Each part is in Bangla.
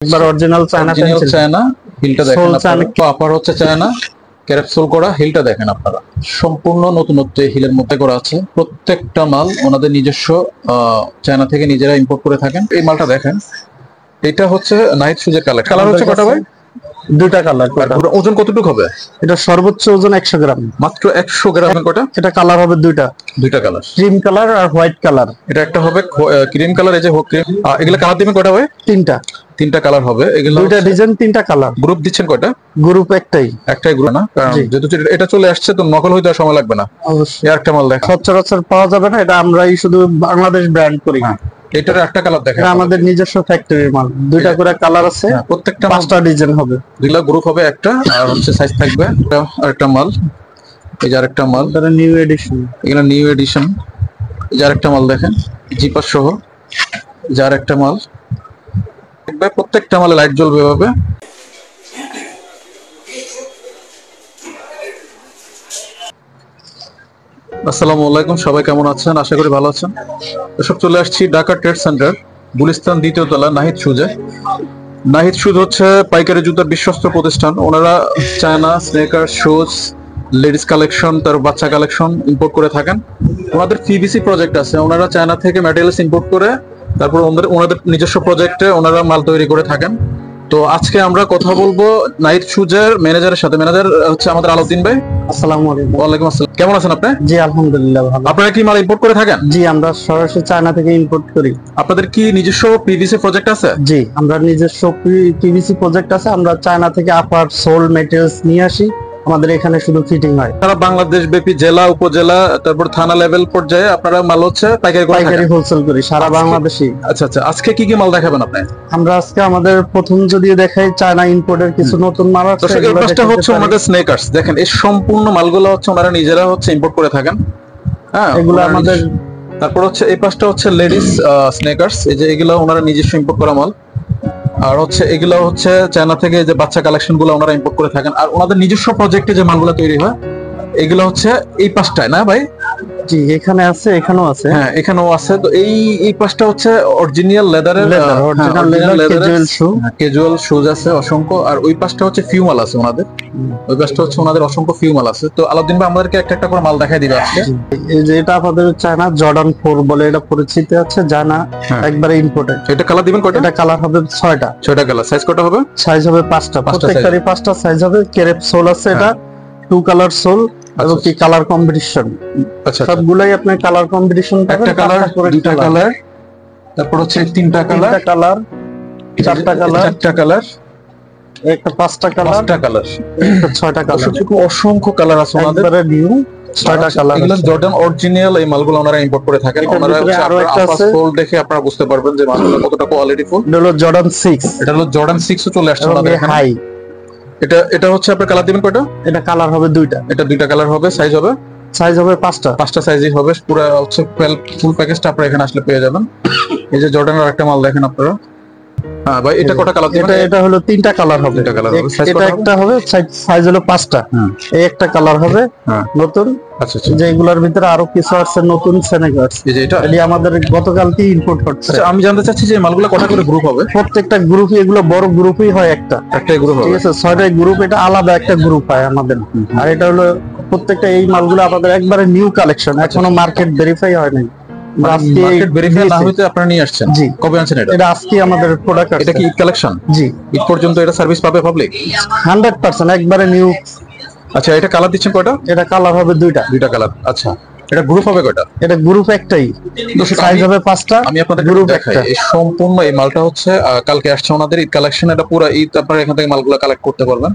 একবার অরিজিনাল চায়না পেন্সিল, চায়না হিলটা দেখেন আপনারা, আপার হচ্ছে চায়না ক্যাপসুল করা হিলটা দেখেন আপনারা, সম্পূর্ণ নতুনত্ব হিলের মধ্যে করা আছে। প্রত্যেকটা মাল ওনাদের নিজস্ব চায়না থেকে নিজেরা ইম্পোর্ট করে থাকেন। এই মালটা দেখেন, এটা হচ্ছে নাইট শুজের কালেকশন। কালার হচ্ছে কটা ভাই? দুইটা কালার। ওজন কতটুকু হবে? এটা সর্বোচ্চ ওজন 100 গ্রাম, মাত্র 100 গ্রামের কটা? এটা কালার হবে দুইটা কালার, ক্রিম কালার আর হোয়াইট কালার। এটা একটা হবে ক্রিম কালার, এই যে ক্রিম। এগুলা কালার দিবেন কটা ভাই? তিনটা কালার হবে। এগুলো দুইটা ডিজাইন, তিনটা কালার। গ্রুপ দিচ্ছেন কয়টা? গ্রুপ একটাই গ্রুপ না, কারণ যেহেতু এটা চলে আসছে তো নকল হইতে সময় লাগবে না। অবশ্যই একটা মাল দেখ, সচরাচর পাওয়া যাবে না, এটা আমরাই শুধু বাংলাদেশ ব্র্যান্ড করি। এটার একটা কালার দেখেন, আমাদের নিজস্ব ফ্যাক্টরির মাল। দুইটা করে কালার আছে, প্রত্যেকটা 5টা ডিজাইন হবে। দুইটা গ্রুপ হবে, একটা আর হচ্ছে সাইজ থাকবে। আরেকটা মাল, এই যে আরেকটা মাল, এটা নিউ এডিশন, এগুলো নিউ এডিশন। এই যে আরেকটা মাল দেখেন জিপার সহ, যে আরেকটা মাল। প্রত্যেকটা মালে লাইট জ্বলবে এভাবে। আসসালামু আলাইকুম, সবাই কেমন আছেন? আশা করি ভালো আছেন। এসব চলে আসছি ঢাকা ট্রেড সেন্টার, গুলিস্তান 2য় তলা, নাহিদ শুজে। নাহিদ শুজ হচ্ছে পাইকারি জুতার বিশ্বস্ত প্রতিষ্ঠান। ওনারা China sneaker, shoes, ladies collection, তার বাচ্চা কালেকশন ইম্পোর্ট করে থাকেন। ওনাদের পিভিসি প্রজেক্ট আছে, ওনারা চায়না থেকে ম্যাটেরিয়ালস ইম্পোর্ট করে তারপর ওনাদের নিজস্ব প্রজেক্টে ওনারা মাল তৈরি করে থাকেন। তো আজকে আমরা কথা বলবো নাহিদ শুজের ম্যানেজারের সাথে। ম্যানেজার হচ্ছে আমাদের আলাউদ্দিন ভাই। আসসালামু আলাইকুম। ওয়ালাইকুম আসসালাম, কেমন আছেন আপনি? জি আলহামদুলিল্লাহ ভালো। আপনারা কি মাল ইম্পোর্ট করে থাকেন? জি আমরা সরাসরি চায়না থেকে ইম্পোর্ট করি। আপনাদের কি নিজস্ব পিভিসি প্রজেক্ট আছে? জি আমরা নিজস্ব পিভিসি প্রজেক্ট আছে। আমরা চায়না থেকে আপার সোল ম্যাটেরিয়ালস নিয়ে আসি, আমাদের এখানে শুধু ফিটিং হয়। সারা বাংলাদেশ ব্যাপী জেলা, উপজেলা, তারপর থানা লেভেল পর্যায়ে আপনারা মাল হচ্ছে পাইকারি হোলসেল করি সারা বাংলাদেশে। আচ্ছা আচ্ছা, আজকে কি কি মাল দেখাবেন আপনি? আমরা আজকে আমাদের প্রথম যদি দেখাই চায়না ইম্পোর্টের কিছু নতুন মাল আছে। এই পাশটা হচ্ছে আমাদের স্নেকার্স, দেখেন এই সম্পূর্ণ মালগুলো হচ্ছে ওনারা নিজেরা হচ্ছে ইম্পোর্ট করে থাকেন। হ্যাঁ, এগুলো আমাদের। তারপর হচ্ছে এই পাশটা হচ্ছে লেডিস স্নেকার্স, এই যে এগুলো ওনারা নিজস্ব ইম্পোর্ট করা মাল। আর হচ্ছে এগুলো হচ্ছে চায়না থেকে যে বাচ্চা কালেকশন গুলো ওনারা ইম্পোর্ট করে থাকেন। আর ওনাদের নিজস্ব প্রজেক্টে যে মালগুলো তৈরি হয় এগুলো হচ্ছে এই পাশটায়, না ভাই? জি এখানে আছে, এখানেও আছে। হ্যাঁ এখানেও আছে। তো এই পাশটা হচ্ছে অরিজিনাল লেদারের, ক্যাজুয়াল শুজ আছে অসংখ্য। আর ওই পাশটা হচ্ছে ফিউমাল আছে ওনাদের, ওই পাশটা হচ্ছে ওনাদের অসংখ্য ফিউমাল আছে। তো আলাউদ্দিন ভাই আমাদেরকে একটা একটা করে মাল দেখাই দিবে আজকে। এই যে এটা আমাদের চায়না জর্ডান 4 বলে এটা পরিচিত আছে, জানা একবারে ইম্পোর্টেড। এটা কালার দিবেন কয়টা? এটা কালার হবে 6টা কালার। সাইজ কত হবে? সাইজ হবে 5টা, প্রত্যেকটারই 5টা সাইজ হবে। ক্রেপ সোল আছে, এটা 2 কালার সোল এবং কি কালার কম্বিনেশন। আচ্ছা সবগুলাই আপনি কালার কম্বিনেশন পাবেন। একটা কালার, দুইটা কালার, তারপর হচ্ছে তিনটা কালার, চারটা কালার, একটা 5টা কালার, 6টা কালার। অসংখ্য কালার আছে ওনাদের, নিউ 6টা কালার। এগুলো জর্ডান অরিজিনাল এই মালগুলো ওনারা ইম্পোর্ট করে থাকেন। ওনারা আরো একটা আছে, সোল দেখে আপনারা বুঝতে পারবেন যে মালগুলো কতটা কোয়ালিটিফুল। এটা হলো জর্ডান 6, এটা হলো জর্ডান 6 ও চলে আসছে ওনাদের এখানে। হাই এটা হচ্ছে আপনার কালার দিবেন কয়টা? এটা কালার হবে 2টা, এটা 2টা কালার হবে। সাইজ হবে 5টা সাইজই হবে। পুরো হচ্ছে ফুল প্যাকেজটা আপনারা এখানে আসলে পেয়ে যাবেন। এই যে জর্ডানের আরেকটা মাল দেখেন আপনারা। হ্যাঁ ভাই, এটা কটা কালার দিবেন? এটা হলো 3টা কালার হবে। এটা একটা হবে, সাইজ হলো 5টা। এই একটা কালার হবে নতুন। আচ্ছা আচ্ছা, যেগুলোর ভিতরে আরো কিছু আছে নতুন স্নেকার্স। এই যে এটা আমাদের গতকালকে ইম্পোর্ট হচ্ছে। আচ্ছা আমি জানতে চাচ্ছি যে মালগুলো কটা করে গ্রুপ হবে? প্রত্যেকটা গ্রুপই, এগুলো বড় গ্রুপই হয়, একটাই গ্রুপ হবে। ঠিক আছে, 6টা গ্রুপ, এটা আলাদা একটা গ্রুপ হয় আমাদের। আর এটা হলো প্রত্যেকটা এই মালগুলো আমাদের একবারে নিউ কালেকশন, এখনো মার্কেট ভেরিফাই হয় নাই। মার্কেট ভেরিফাই না হইতে আপনারা নিয়ে আসছেন? জি। কবে আনছেন এটা? এটা আজকে আমাদের প্রোডাক্ট। এটা কি ঈদ কালেকশন? জি, ঈদ পর্যন্ত এটা সার্ভিস পাবে পাবলিক 100%, একবারে নিউ। আচ্ছা এটা কালার দিচ্ছেন কয়টা? এটা কালার হবে 2টা কালার। আচ্ছা এটা গ্রুপ হবে কয়টা? এটা গ্রুপ একটাই, সাইজ হবে 5টা। আমি আপনাদের গ্রুপ দেখাই। এই সম্পূর্ণ এই মালটা হচ্ছে কালকে আসছে ওনাদের ঈদ কালেকশন। এটা পুরো ঈদ আপনারা এখান থেকে মালগুলো কালেক্ট করতে পারবেন।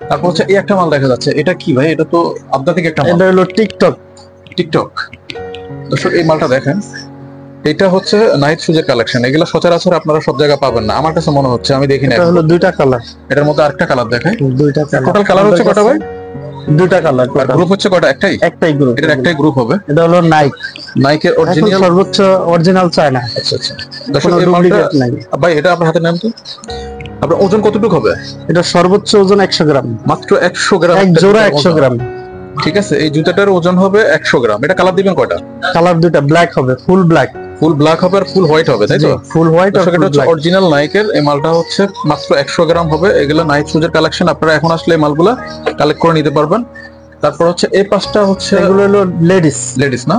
তারপর হচ্ছে এই একটা মাল দেখা যাচ্ছে, এটা কি ভাই? এটা তো আপনাদের একটা মাল। এটা হলো টিকটক। দর্শক এই মালটা দেখেন, এটা হচ্ছে নাহিদ শুজের কালেকশন। এগুলো সচরাচর আপনারা সব জায়গায় পাবেন না আমার কাছে মনে হচ্ছে, আমি দেখি না। এটা হলো 2টা কালার, এটার মধ্যে আরেকটা কালার দেখাই। 2টা কালার। টোটাল কালার হচ্ছে কয়টা ভাই? 2টা কালার। গ্রুপ হচ্ছে কয়টা? একটাই গ্রুপ। এটার একটাই গ্রুপ হবে। এটা হলো নাইকের অরিজিনাল, সর্বোচ্চ অরিজিনাল চায়না। আচ্ছা আচ্ছা দর্শক এই মালটা ভাই, এটা আপনার হাতে নেন তো। আপনার ওজন কতটুকু হবে? এটা সর্বোচ্চ ওজন 100 গ্রাম, মাত্র 100 গ্রাম, এক জোড়া 100 গ্রাম। ঠিক আছে, এই জুতাটার ওজন হবে 100 গ্রাম। এটা কালার দিবেন কয়টা? কালার 2টা, ব্ল্যাক হবে, ফুল ব্ল্যাক। ফুল ব্ল্যাক হবে আর ফুল হোয়াইট হবে, তাই তো? ফুল হোয়াইট আর এটা হচ্ছে অরিজিনাল নাইকের। এই মালটা হচ্ছে মাত্র 100 গ্রাম হবে। এগুলো নাইক শুজের কালেকশন, আপনারা এখন আসলে এই মালগুলা কালেক্ট করে নিতে পারবেন। তারপর হচ্ছে এই পাঁচটা হচ্ছে এগুলো হলো লেডিস না,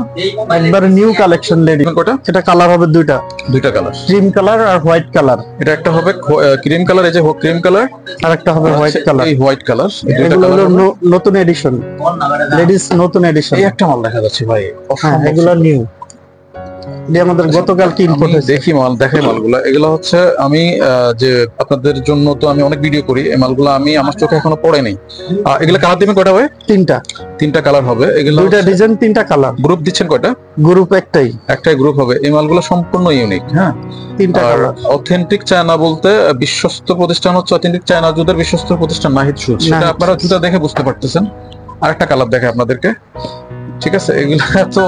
একবারে নিউ কালেকশন লেডিস। কয়টা? এটা কালার হবে দুইটা কালার, ক্রিম কালার আর হোয়াইট কালার। এটা একটা হবে ক্রিম কালার, এই যে ক্রিম কালার, আর একটা হবে হোয়াইট কালার। এই হোয়াইট কালার, এগুলো হলো নতুন এডিশন, লেডিস নতুন এডিশন। এই একটা মাল দেখা যাচ্ছে ভাই, হ্যাঁ এগুলো নিউ, এটা আমাদের গতকাল কি ইম্পোর্ট হয়েছে। দেখি মাল, দেখাই মালগুলো। এগুলো হচ্ছে আমি যে আপনাদের জন্য তো আমি অনেক ভিডিও করি, এই মালগুলো আমি আমার চোখে এখনো পড়ে নাই। এগুলো কালার দিবেন কয়টা ভাই? তিনটা কালার হবে। এগুলো দুইটা ডিজাইন, তিনটা কালার। গ্রুপ দিচ্ছেন কয়টা? গ্রুপ একটাই গ্রুপ হবে। এই মালগুলো সম্পূর্ণ ইউনিক। হ্যাঁ, তিনটা কালার। অথেন্টিক চায়না বলতে বিশ্বস্ত প্রতিষ্ঠান হচ্ছে অথেন্টিক চায়না জুতার বিশ্বস্ত প্রতিষ্ঠান নাহিদ শুজ। সেটা আপনারা জুতা দেখে বুঝতে পারতেছেন। আরেকটা কালার দেখে আপনাদেরকে, ঠিক আছে? এগুলা তো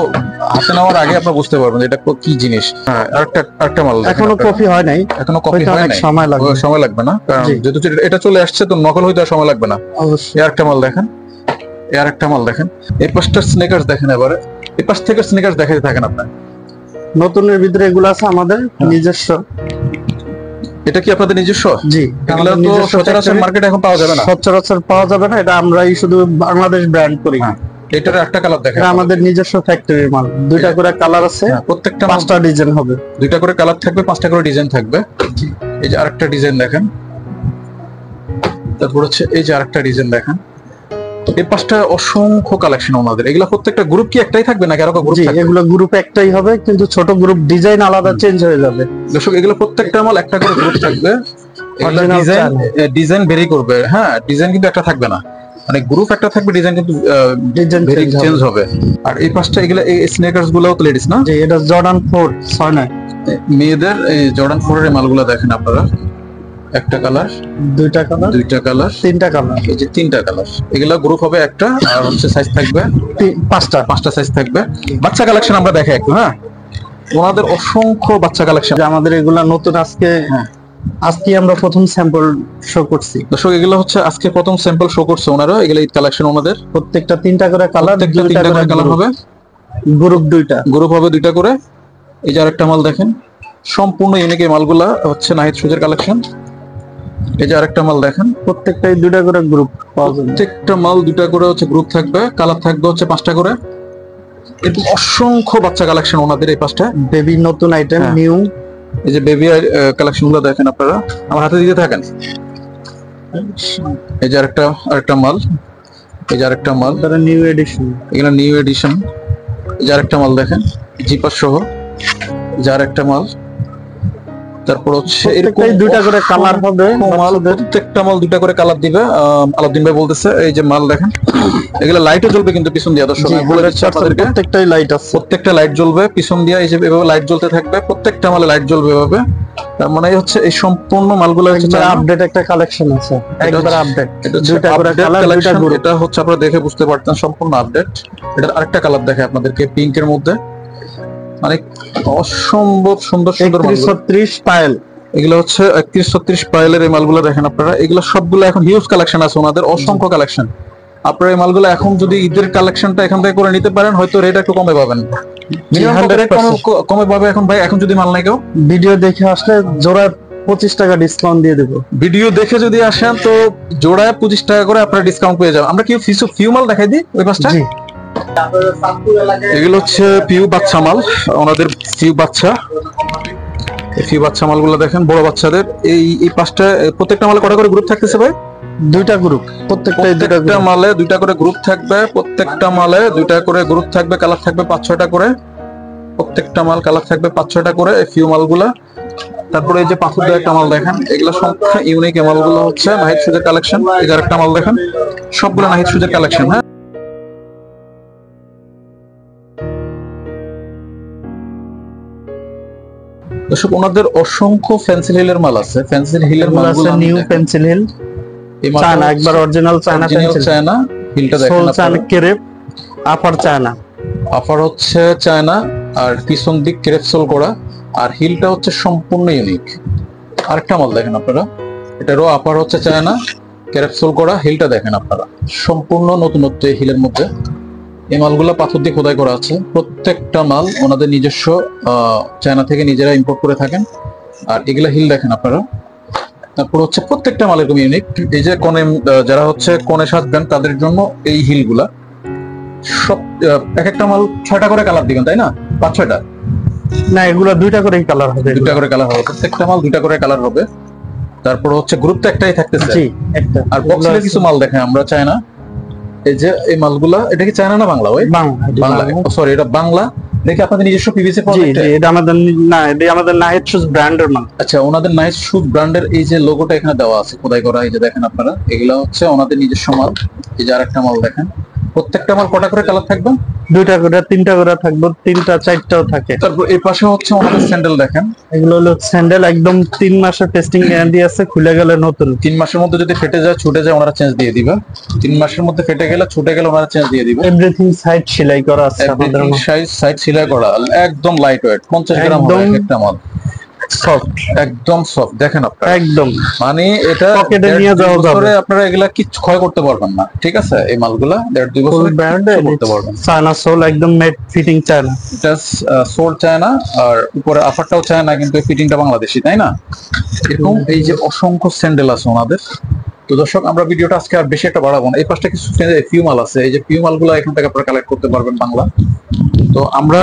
হাতে নেওয়ার আগে আপনারা বুঝতে পারবেন এটা কি জিনিস। হ্যাঁ, আরেকটা মাল এখনো কপি হয় নাই, সময় লাগবে না, কারণ যেহেতু এটা চলে আসছে তো নকল হইতে আর সময় লাগবে না। অবশ্যই। আরেকটা মাল দেখেন, এই পাঁচটা স্নেকার্স দেখেন। এবারে এই পাশ থেকে স্নেকার্স দেখাতে থাকেন আপনার। নতুনের ভিতরে এগুলো আছে আমাদের নিজস্ব। এটা কি আপনাদের নিজস্ব? জি, এগুলো তো সচরাচর মার্কেটে এখন পাওয়া যাবে না। সচরাচর পাওয়া যাবে না, এটা আমরাই শুধু বাংলাদেশ ব্র্যান্ড করি। এটার একটা কালার দেখেন, আমাদের নিজস্ব ফ্যাক্টরির মাল। দুইটা করে কালার আছে, প্রত্যেকটা 5টা ডিজাইন হবে। দুইটা করে কালার থাকবে, 5টা করে ডিজাইন থাকবে। এই যে আরেকটা ডিজাইন দেখেন, তারপর হচ্ছে এই যে আরেকটা ডিজাইন দেখেন। এই 5টা অসংখ্য কালেকশন ওনাদের। এগুলা প্রত্যেকটা গ্রুপ কি একটাই থাকবে নাকি আরো গ্রুপ থাকবে? এগুলো গ্রুপ একটাই হবে, কিন্তু ছোট গ্রুপ ডিজাইন আলাদা চেঞ্জ হয়ে যাবে। দর্শক, এগুলো প্রত্যেকটা মাল একটা করে গ্রুপ থাকবে। ডিজাইন ভেরি করবে। হ্যাঁ, ডিজাইন কিন্তু একটা থাকবে না, মানে গ্রুপ একটা থাকবে, ডিজাইন কিন্তু চেঞ্জ হবে। আর এই 5টা এগুলা এই স্নেকার্স গুলোও তো লেডিস না? এটা জর্ডান 4 6 মেয়েদের এই জর্ডান 4 এর মালগুলো দেখেন আপনারা। একটা কালার, দুইটা কালার, তিনটা কালার। এই যে 3টা কালার, এগুলা গ্রুপ হবে একটা। আর হচ্ছে সাইজ থাকবে 5টা সাইজ থাকবে। বাচ্চা কালেকশন আমরা দেখাই একটু। হ্যাঁ, ওনাদের অসংখ্য বাচ্চা কালেকশন। আমাদের এগুলা নতুন, আজকে আমরা প্রথম স্যাম্পল শো করছি। দর্শক, এগুলো হচ্ছে আজকে প্রথম স্যাম্পল শো করছে ওনারা। এগুলো ঈদ কালেকশন ওনাদের। প্রত্যেকটা 3টা করে কালার, 3টা করে কালার হবে। গ্রুপ হবে 2টা করে। এই যে আরেকটা মাল দেখেন, সম্পূর্ণ ইউনিক। এই মালগুলা হচ্ছে নাহিদ শুজের কালেকশন। এই যে আরেকটা মাল দেখেন, প্রত্যেকটাই 2টা করে গ্রুপ পাওয়া যাবে। প্রত্যেকটা মাল 2টা করে হচ্ছে গ্রুপ থাকবে, কালার থাকবে হচ্ছে 5টা করে। এরকম অসংখ্য বাচ্চা কালেকশন ওনাদের। এই 5টা বেবি নতুন আইটেম, নিউ। এই যে বেবি কালেকশন গুলো দেখেন আপনারা, আমার হাতে দিতে থাকেন। এই যে আরেকটা মাল, এই যে আরেকটা মাল, নিউ এডিশন। এগুলো নিউ এডিশন। এই যে আরেকটা মাল দেখেন, জিপার সহ। এই যে আরেকটা মাল। তারপর হচ্ছে এরকম 2টা করে কালার হবে। প্রত্যেকটা মাল 2টা করে কালার দিবে। আলাউদ্দিন ভাই বলতেছে। এই যে মাল দেখেন, এগুলো লাইটও জ্বলবে কিন্তু পিছন দিয়ে। দর্শক, বলে দিচ্ছি আপনাদেরকে, প্রত্যেকটাই লাইট আছে, প্রত্যেকটা লাইট জ্বলবে পিছন দিয়ে। এই যে এভাবে লাইট জ্বলতে থাকবে, প্রত্যেকটা মালে লাইট জ্বলবে এভাবে। তার মানে হচ্ছে এই সম্পূর্ণ মালগুলো হচ্ছে আপডেট একটা কালেকশন আছে, একবার আপডেট। এটা 2টা করে কালার, এটা হচ্ছে আপনারা দেখে বুঝতে পারতেন সম্পূর্ণ আপডেট। এটা আরেকটা কালার দেখে আপনাদেরকে, পিঙ্কের মধ্যে। মানে অসম্ভব সুন্দর 36 পায়েল। এগুলো হচ্ছে 31-36 পায়েলের এই মালগুলো দেখেন আপনারা। এগুলো সবগুলো এখন হিউজ কালেকশন আছে ওনাদের, অসংখ্য কালেকশন। আপনারা এই মালগুলো এখন যদি ঈদের কালেকশনটা এখান থেকে করে নিতে পারেন, হয়তো রেট একটু কমে পাবেন। কমে পাবে এখন ভাই। এখন যদি মাল নাই কেউ ভিডিও দেখে আসলে জোড়ায় 25 টাকা ডিসকাউন্ট দিয়ে দেবো। ভিডিও দেখে যদি আসেন তো জোড়ায় 25 টাকা করে আপনারা ডিসকাউন্ট পেয়ে যাবেন। আমরা কি ফিউ মাল দেখাই দিই ওই পাশটা? এগুলো হচ্ছে ফিউ বাচ্চা মাল, ওনাদের ফিউ বাচ্চা মালগুলো দেখেন, বড় বাচ্চাদের। এই 5টা প্রত্যেকটা মালে কটা করে গ্রুপ থাকতেছে ভাই? 2টা গ্রুপ, প্রত্যেকটা মালে 2টা করে গ্রুপ থাকবে। প্রত্যেকটা মালে 2টা করে গ্রুপ থাকবে, কালার থাকবে 5-6টা করে। প্রত্যেকটা মাল কালার থাকবে 5-6টা করে এই ফিউ মালগুলা। তারপরে এই যে পাথর দিয়ে একটা মাল দেখেন, এগুলো সম্পূর্ণ ইউনিক। এই মালগুলো হচ্ছে নাহিদ শুজের কালেকশন। এই যে একটা মাল দেখেন, সবগুলো নাহিদ শুজের কালেকশন। হ্যাঁ, দর্শক, ওনাদের অসংখ্য পেন্সিল হিলের মাল আছে। পেন্সিল হিলের মাল আছে, নিউ পেন্সিল হিল, চায়না, একবার অরিজিনাল চায়না পেন্সিল। চায়না হিলটা দেখেন আপনারা, চায়না ক্রেপ, আপার চায়না। আপার হচ্ছে চায়না, আর পিছন দিক ক্রেপ সোল করা, আর হিলটা হচ্ছে সম্পূর্ণ ইউনিক। আরেকটা মাল দেখেন আপনারা, এটারও আপার হচ্ছে চায়না, ক্রেপ সোল করা, হিলটা দেখেন আপনারা, সম্পূর্ণ নতুনত্ব এই হিলের মধ্যে। এই মালগুলো পাথর দিয়ে খোদাই করা আছে, প্রত্যেকটা মাল ওনাদের নিজস্ব, চায়না থেকে নিজেরা ইম্পোর্ট করে থাকেন। আর এগুলা হিল দেখেন আপনারা, তারপর হচ্ছে প্রত্যেকটা মাল এরকম ইউনিক। এই যে কনে, যারা হচ্ছে কনে সাজবেন তাদের জন্য এই হিল গুলা সব, এক একটা মাল 6টা করে কালার দিবেন তাই না? 5-6টা না, এগুলো 2টা করেই কালার হবে, 2টা করে কালার হবে, প্রত্যেকটা মাল 2টা করে কালার হবে। তারপর হচ্ছে গ্রুপ তো একটাই থাকতেছে। জি, একটা। আর বক্সে কিছু মাল দেখেন আমরা চায়না, এই যে এই মালগুলা, এটা কি চায়না না বাংলা? ওই বাংলা, সরি এটা বাংলা। দেখি আপনাদের নিজস্ব পিভিসি প্রজেক্ট। এটা আমাদের না, এটা আমাদের নাহিদ শুজ ব্র্যান্ডের মাল। আচ্ছা, ওনাদের নাহিদ শুজ ব্র্যান্ডের এই যে লোগোটা এখানে দেওয়া আছে খোদাই করা, এই যে দেখেন আপনারা, এগুলা হচ্ছে ওনাদের নিজস্ব মাল। এই যে আরেকটা মাল দেখেন, প্রত্যেকটা মাল কটা করে কালার থাকবে? 2টা করে, 3টা করে থাকবে, 3টা 4টাও থাকে। তারপর এই পাশে হচ্ছে ওনাদের স্যান্ডেল দেখেন, এগুলো হলো স্যান্ডেল, একদম 3 মাসের টেস্টিং গ্যারান্টি আছে, খুলে গেলে নতুন। 3 মাসের মধ্যে যদি ফেটে যায়, ছুটে যায়, ওনারা চেঞ্জ দিয়ে দিবে। 3 মাসের মধ্যে ফেটে গেলে, ছুটে গেলে ওনারা চেঞ্জ দিয়ে দিবে। এভরিথিং সাইড সেলাই করা আছে আমাদের, সাইড সেলাই করা, একদম লাইট ওয়েট, 50 গ্রাম হবে একটা মাল, সফট, একদম সফট। দেখেন আপনারা, একদম মানে এটা পকেটে নিয়ে যাওয়া যাবে, আপনারা এগুলা কিছু ক্ষয় করতে পারবেন না, ঠিক আছে? এই মালগুলা 1.5-2 বছর করতে পারবেন। চায়না সোল, একদম মেড ফিটিং চায়না, এটা সোল চায়না, আর উপরে আফারটাও চায়না, কিন্তু ফিটিংটা বাংলাদেশি, তাই না? এরকম এই যে অসংখ্য স্যান্ডেল আছে ওনাদের। তো দর্শক, আমরা ভিডিওটা আজকে আর বেশি একটা বাড়াবো না। এই পাশটা কিছু ফিউ মাল আছে, এই যে ফিউ মালগুলো এখান থেকে আপনারা কালেক্ট করতে পারবেন বাংলা। তো আমরা